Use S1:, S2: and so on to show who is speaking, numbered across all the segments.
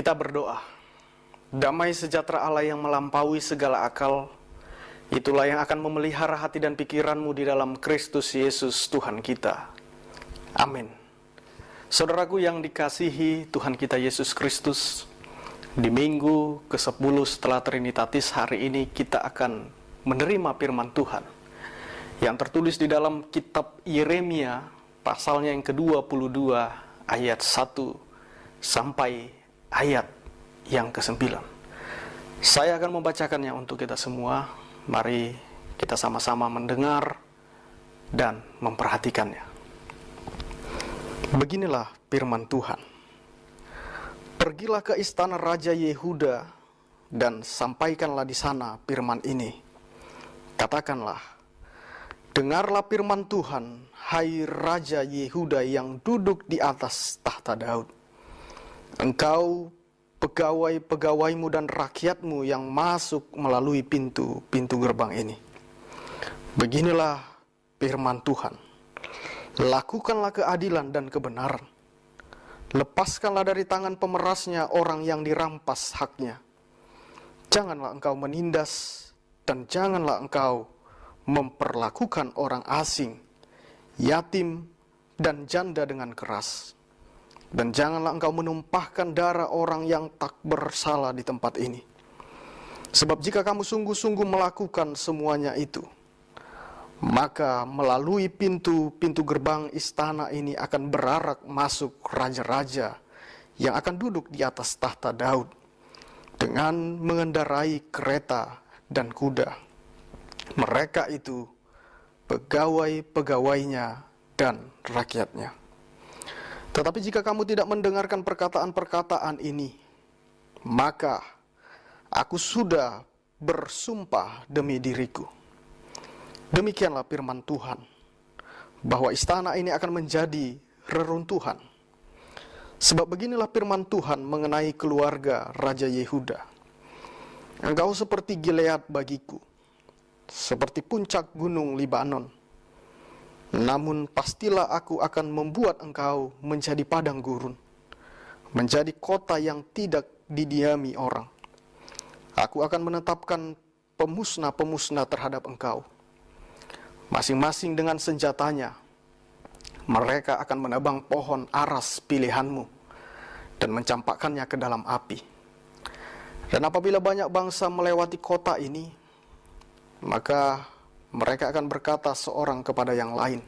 S1: Kita berdoa. Damai sejahtera Allah yang melampaui segala akal, itulah yang akan memelihara hati dan pikiranmu di dalam Kristus Yesus Tuhan kita. Amin. Saudaraku yang dikasihi Tuhan kita Yesus Kristus, di minggu ke-10 setelah Trinitatis hari ini kita akan menerima firman Tuhan yang tertulis di dalam kitab Yeremia pasalnya yang ke-22 ayat 1 sampai ayat yang ke-9. Saya akan membacakannya untuk kita semua. Mari kita sama-sama mendengar dan memperhatikannya. Beginilah firman Tuhan. Pergilah ke istana Raja Yehuda dan sampaikanlah di sana firman ini. Katakanlah, dengarlah firman Tuhan, hai Raja Yehuda yang duduk di atas tahta Daud. Engkau, pegawai-pegawaimu dan rakyatmu yang masuk melalui pintu gerbang ini. Beginilah firman Tuhan. Lakukanlah keadilan dan kebenaran. Lepaskanlah dari tangan pemerasnya orang yang dirampas haknya. Janganlah engkau menindas dan janganlah engkau memperlakukan orang asing, yatim dan janda dengan keras. Dan janganlah engkau menumpahkan darah orang yang tak bersalah di tempat ini. Sebab jika kamu sungguh-sungguh melakukan semuanya itu, maka melalui pintu-pintu gerbang istana ini akan berarak masuk raja-raja yang akan duduk di atas tahta Daud dengan mengendarai kereta dan kuda. Mereka itu pegawai-pegawainya dan rakyatnya. Tetapi jika kamu tidak mendengarkan perkataan-perkataan ini, maka aku sudah bersumpah demi diriku. Demikianlah firman Tuhan, bahwa istana ini akan menjadi reruntuhan. Sebab beginilah firman Tuhan mengenai keluarga Raja Yehuda. Engkau seperti Gilead bagiku, seperti puncak gunung Libanon. Namun pastilah aku akan membuat engkau menjadi padang gurun, menjadi kota yang tidak didiami orang. Aku akan menetapkan pemusnah-pemusnah terhadap engkau. Masing-masing dengan senjatanya, mereka akan menebang pohon aras pilihanmu dan mencampakkannya ke dalam api. Dan apabila banyak bangsa melewati kota ini, maka mereka akan berkata seorang kepada yang lain,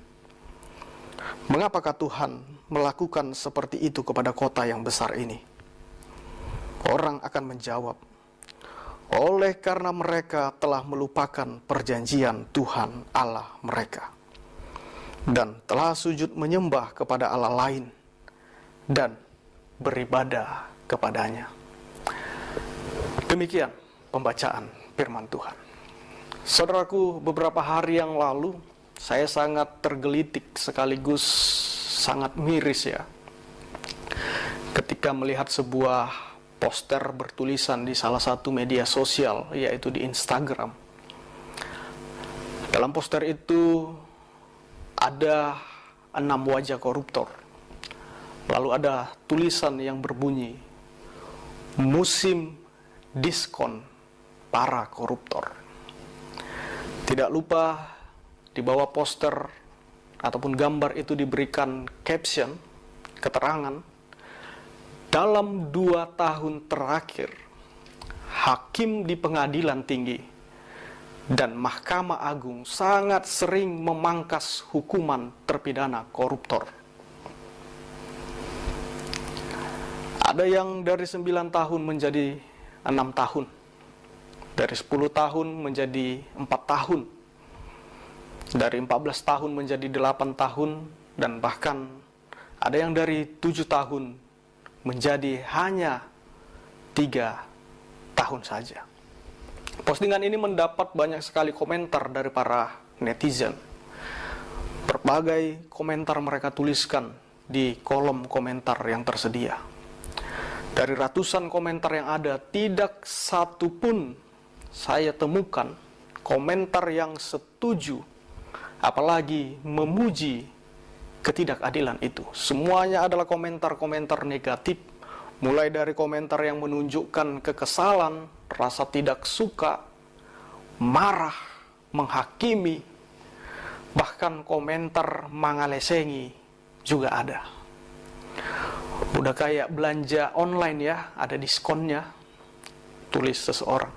S1: mengapakah Tuhan melakukan seperti itu kepada kota yang besar ini? Orang akan menjawab, oleh karena mereka telah melupakan perjanjian Tuhan Allah mereka, dan telah sujud menyembah kepada Allah lain, dan beribadah kepadanya. Demikian pembacaan firman Tuhan. Saudaraku, beberapa hari yang lalu saya sangat tergelitik sekaligus sangat miris ya, ketika melihat sebuah poster bertulisan di salah satu media sosial, yaitu di Instagram. Dalam poster itu ada 6 wajah koruptor. Lalu ada tulisan yang berbunyi, musim diskon para koruptor. Tidak lupa di bawah poster ataupun gambar itu diberikan caption, keterangan, dalam 2 tahun terakhir, hakim di pengadilan tinggi dan Mahkamah Agung sangat sering memangkas hukuman terpidana koruptor. Ada yang dari 9 tahun menjadi 6 tahun. Dari 10 tahun menjadi 4 tahun. Dari 14 tahun menjadi 8 tahun. Dan bahkan ada yang dari 7 tahun menjadi hanya 3 tahun saja. Postingan ini mendapat banyak sekali komentar dari para netizen. Berbagai komentar mereka tuliskan di kolom komentar yang tersedia. Dari ratusan komentar yang ada, tidak satu pun saya temukan komentar yang setuju, apalagi memuji ketidakadilan itu. Semuanya adalah komentar-komentar negatif, Mulai dari komentar yang menunjukkan kekesalan, rasa tidak suka, marah, menghakimi, bahkan komentar mangalesengi juga ada. Udah kayak belanja online ya, ada diskonnya, tulis seseorang.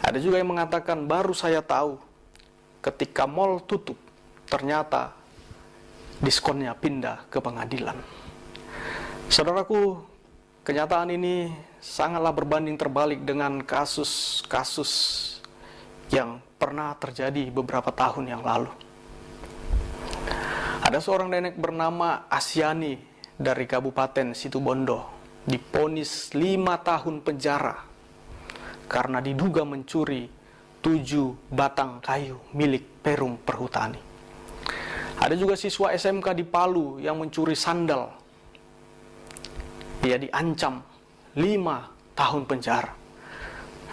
S1: Ada juga yang mengatakan, baru saya tahu ketika mal tutup, ternyata diskonnya pindah ke pengadilan. Saudaraku, kenyataan ini sangatlah berbanding terbalik dengan kasus-kasus yang pernah terjadi beberapa tahun yang lalu. Ada seorang nenek bernama Asyani dari Kabupaten Situbondo divonis 5 tahun penjara karena diduga mencuri 7 batang kayu milik Perum Perhutani. Ada juga siswa SMK di Palu yang mencuri sandal. Dia diancam 5 tahun penjara.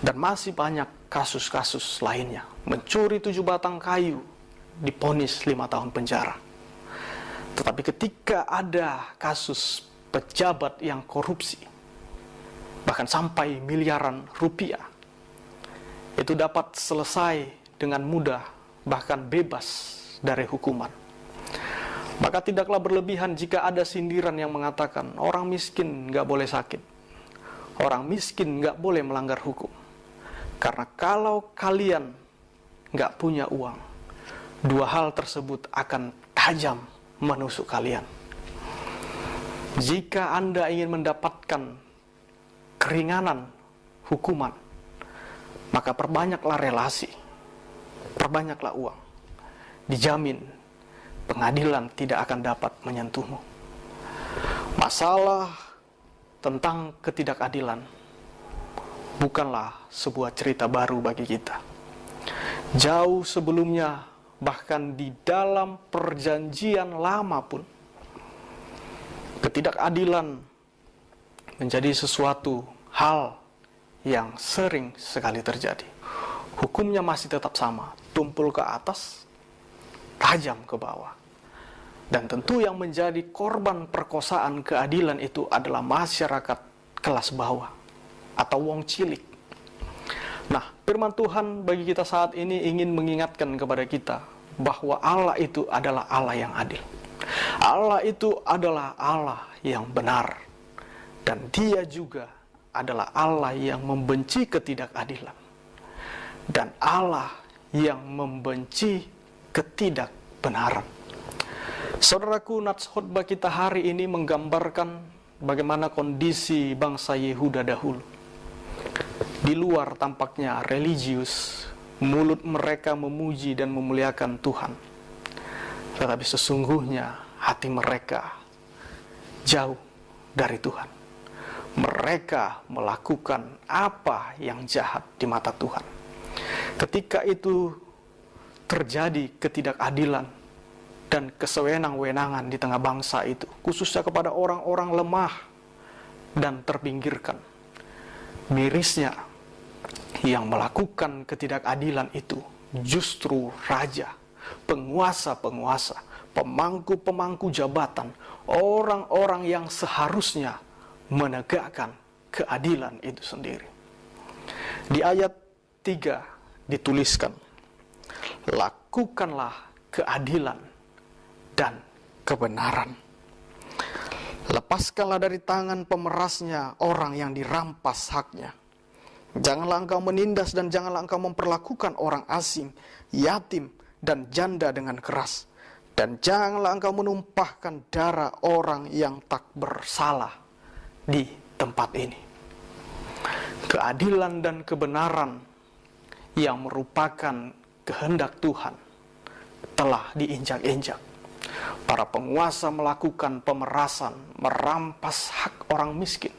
S1: Dan masih banyak kasus-kasus lainnya. Mencuri 7 batang kayu, divonis 5 tahun penjara. Tetapi ketika ada kasus pejabat yang korupsi, bahkan sampai miliaran rupiah, itu dapat selesai dengan mudah, bahkan bebas dari hukuman. Maka tidaklah berlebihan jika ada sindiran yang mengatakan orang miskin nggak boleh sakit, orang miskin nggak boleh melanggar hukum. Karena kalau kalian nggak punya uang, 2 hal tersebut akan tajam menusuk kalian. Jika Anda ingin mendapatkan keringanan hukuman, maka perbanyaklah relasi, perbanyaklah uang. Dijamin pengadilan tidak akan dapat menyentuhmu. Masalah tentang ketidakadilan bukanlah sebuah cerita baru bagi kita. Jauh sebelumnya, bahkan di dalam perjanjian lama pun, ketidakadilan menjadi sesuatu hal yang sering sekali terjadi. Hukumnya masih tetap sama, tumpul ke atas, tajam ke bawah. Dan tentu yang menjadi korban perkosaan keadilan itu adalah masyarakat kelas bawah atau wong cilik. Nah, firman Tuhan bagi kita saat ini ingin mengingatkan kepada kita bahwa Allah itu adalah Allah yang adil. Allah itu adalah Allah yang benar. Dan Dia juga adalah Allah yang membenci ketidakadilan. Dan Allah yang membenci ketidakbenaran. Saudaraku, nats khotbah kita hari ini menggambarkan bagaimana kondisi bangsa Yehuda dahulu. Di luar tampaknya religius, mulut mereka memuji dan memuliakan Tuhan. Tetapi sesungguhnya hati mereka jauh dari Tuhan. Mereka melakukan apa yang jahat di mata Tuhan. Ketika itu terjadi ketidakadilan dan kesewenang-wenangan di tengah bangsa itu, khususnya kepada orang-orang lemah dan terpinggirkan. Mirisnya, yang melakukan ketidakadilan itu justru raja, penguasa-penguasa, pemangku-pemangku jabatan, orang-orang yang seharusnya menegakkan keadilan itu sendiri. Di ayat 3 dituliskan, lakukanlah keadilan dan kebenaran. Lepaskanlah dari tangan pemerasnya orang yang dirampas haknya. Janganlah engkau menindas dan janganlah engkau memperlakukan orang asing, yatim, dan janda dengan keras. Dan janganlah engkau menumpahkan darah orang yang tak bersalah di tempat ini. Keadilan dan kebenaran yang merupakan kehendak Tuhan telah diinjak-injak. Para penguasa melakukan pemerasan, merampas hak orang miskin,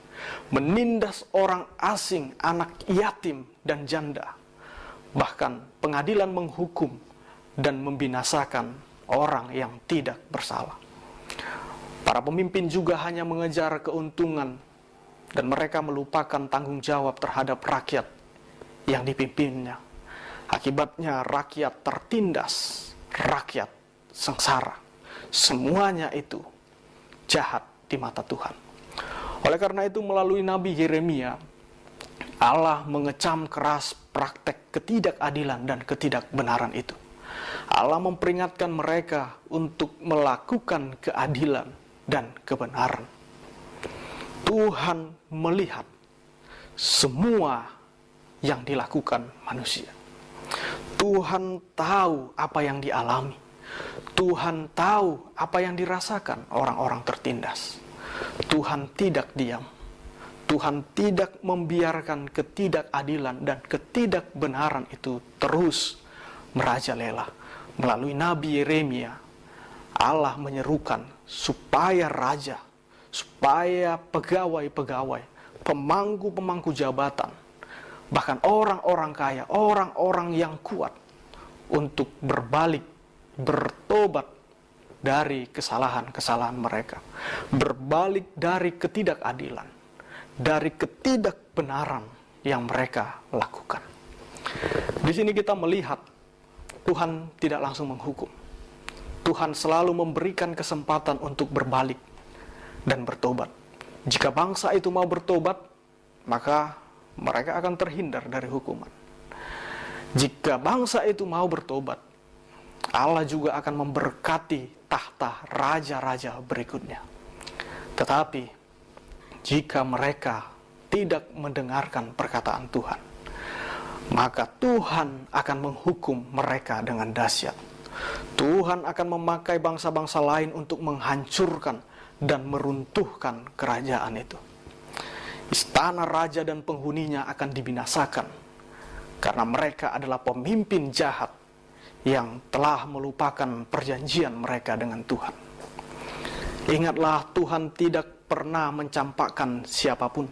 S1: menindas orang asing, anak yatim dan janda. Bahkan pengadilan menghukum dan membinasakan orang yang tidak bersalah. Para pemimpin juga hanya mengejar keuntungan dan mereka melupakan tanggung jawab terhadap rakyat yang dipimpinnya. Akibatnya rakyat tertindas, rakyat sengsara. Semuanya itu jahat di mata Tuhan. Oleh karena itu melalui Nabi Yeremia, Allah mengecam keras praktek ketidakadilan dan ketidakbenaran itu. Allah memperingatkan mereka untuk melakukan keadilan dan kebenaran. Tuhan melihat semua yang dilakukan manusia. Tuhan tahu apa yang dialami. Tuhan tahu apa yang dirasakan orang-orang tertindas. Tuhan tidak diam. Tuhan tidak membiarkan ketidakadilan dan ketidakbenaran itu terus merajalela. Melalui Nabi Yeremia, Allah menyerukan supaya raja, supaya pegawai-pegawai, pemangku-pemangku jabatan, bahkan orang-orang kaya, orang-orang yang kuat, untuk berbalik, bertobat dari kesalahan-kesalahan mereka, berbalik dari ketidakadilan, dari ketidakbenaran yang mereka lakukan. Di sini kita melihat Tuhan tidak langsung menghukum. Tuhan selalu memberikan kesempatan untuk berbalik dan bertobat. Jika bangsa itu mau bertobat, maka mereka akan terhindar dari hukuman. Jika bangsa itu mau bertobat, Allah juga akan memberkati tahta raja-raja berikutnya. Tetapi jika mereka tidak mendengarkan perkataan Tuhan, maka Tuhan akan menghukum mereka dengan dahsyat. Tuhan akan memakai bangsa-bangsa lain untuk menghancurkan dan meruntuhkan kerajaan itu. Istana raja dan penghuninya akan dibinasakan, karena mereka adalah pemimpin jahat yang telah melupakan perjanjian mereka dengan Tuhan. Ingatlah, Tuhan tidak pernah mencampakkan siapapun,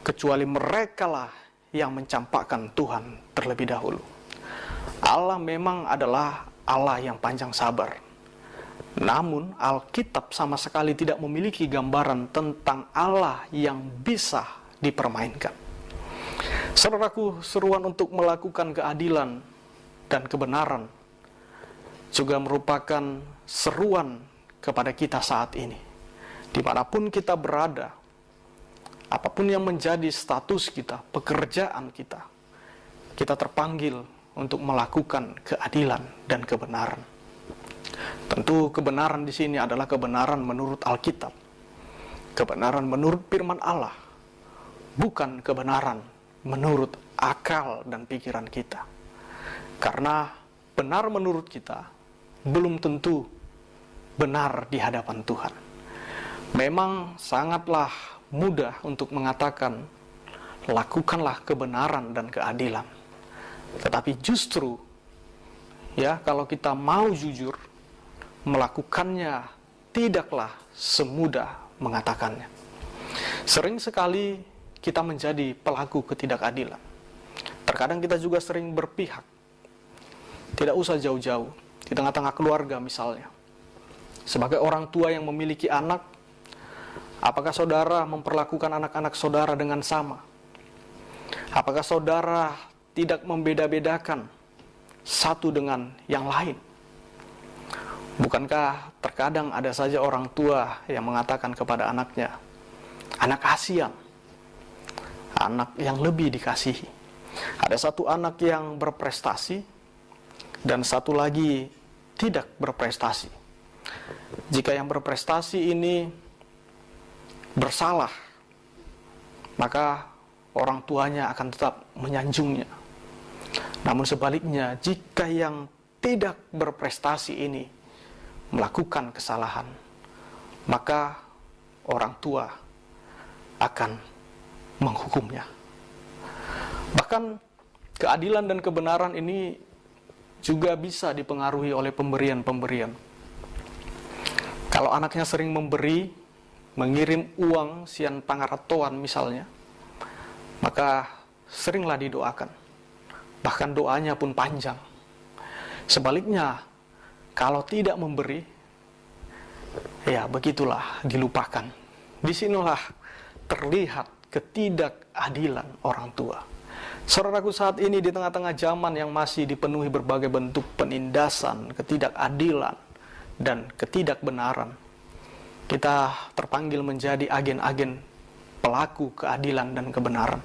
S1: kecuali merekalah yang mencampakkan Tuhan terlebih dahulu. Allah memang adalah Allah yang panjang sabar. Namun Alkitab sama sekali tidak memiliki gambaran tentang Allah yang bisa dipermainkan. Saudaraku, seruan untuk melakukan keadilan dan kebenaran juga merupakan seruan kepada kita saat ini. Dimanapun kita berada, apapun yang menjadi status kita, pekerjaan kita, kita terpanggil untuk melakukan keadilan dan kebenaran. Tentu kebenaran di sini adalah kebenaran menurut Alkitab, kebenaran menurut firman Allah, bukan kebenaran menurut akal dan pikiran kita. Karena benar menurut kita belum tentu benar di hadapan Tuhan. Memang sangatlah mudah untuk mengatakan lakukanlah kebenaran dan keadilan. Tetapi justru kalau kita mau jujur, melakukannya tidaklah semudah mengatakannya. Sering sekali kita menjadi pelaku ketidakadilan. Terkadang kita juga sering berpihak. Tidak usah jauh-jauh, di tengah-tengah keluarga misalnya. Sebagai orang tua yang memiliki anak, apakah saudara memperlakukan anak-anak saudara dengan sama? Apakah saudara tidak membeda-bedakan satu dengan yang lain? Bukankah terkadang ada saja orang tua yang mengatakan kepada anaknya, anak kasihan, anak yang lebih dikasihi. Ada satu anak yang berprestasi dan satu lagi tidak berprestasi. Jika yang berprestasi ini bersalah, maka orang tuanya akan tetap menyanjungnya. Namun sebaliknya, jika yang tidak berprestasi ini melakukan kesalahan, maka orang tua akan menghukumnya. Bahkan keadilan dan kebenaran ini juga bisa dipengaruhi oleh pemberian-pemberian. Kalau anaknya sering memberi, mengirim uang sian pangaratoan misalnya, maka seringlah didoakan. Bahkan doanya pun panjang. Sebaliknya, kalau tidak memberi, ya begitulah, dilupakan. Disinilah terlihat ketidakadilan orang tua. Saudaraku, saat ini di tengah-tengah zaman yang masih dipenuhi berbagai bentuk penindasan, ketidakadilan, dan ketidakbenaran, kita terpanggil menjadi agen-agen pelaku keadilan dan kebenaran.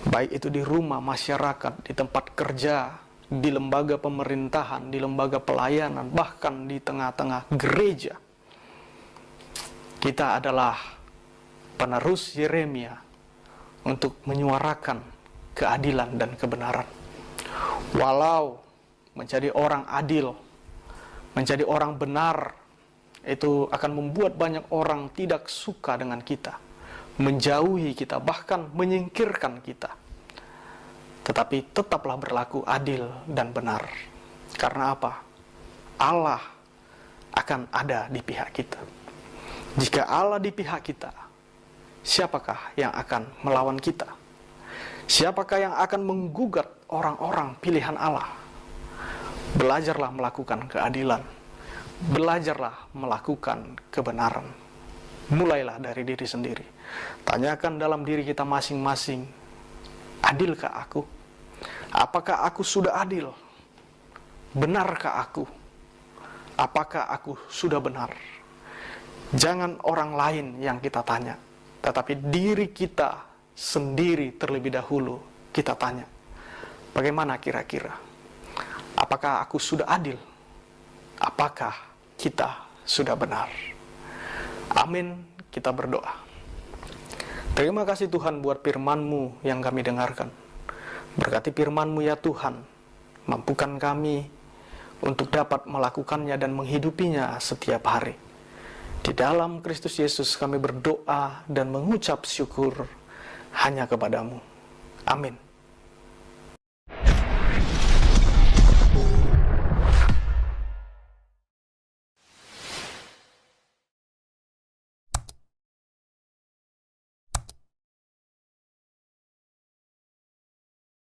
S1: Baik itu di rumah, masyarakat, di tempat kerja, di lembaga pemerintahan, di lembaga pelayanan, bahkan di tengah-tengah gereja. Kita adalah penerus Yeremia untuk menyuarakan keadilan dan kebenaran. Walau menjadi orang adil, menjadi orang benar, itu akan membuat banyak orang tidak suka dengan kita, menjauhi kita, bahkan menyingkirkan kita. Tetapi tetaplah berlaku adil dan benar. Karena apa? Allah akan ada di pihak kita. Jika Allah di pihak kita, siapakah yang akan melawan kita? Siapakah yang akan menggugat orang-orang pilihan Allah? Belajarlah melakukan keadilan. Belajarlah melakukan kebenaran. Mulailah dari diri sendiri. Tanyakan dalam diri kita masing-masing, adilkah aku? Apakah aku sudah adil? Benarkah aku? Apakah aku sudah benar? Jangan orang lain yang kita tanya, tetapi diri kita sendiri terlebih dahulu kita tanya. Bagaimana kira-kira? Apakah aku sudah adil? Apakah kita sudah benar? Amin, kita berdoa. Terima kasih Tuhan buat firman-Mu yang kami dengarkan. Berkati firman-Mu ya Tuhan, mampukan kami untuk dapat melakukannya dan menghidupinya setiap hari. Di dalam Kristus Yesus kami berdoa dan mengucap syukur hanya kepada-Mu. Amin.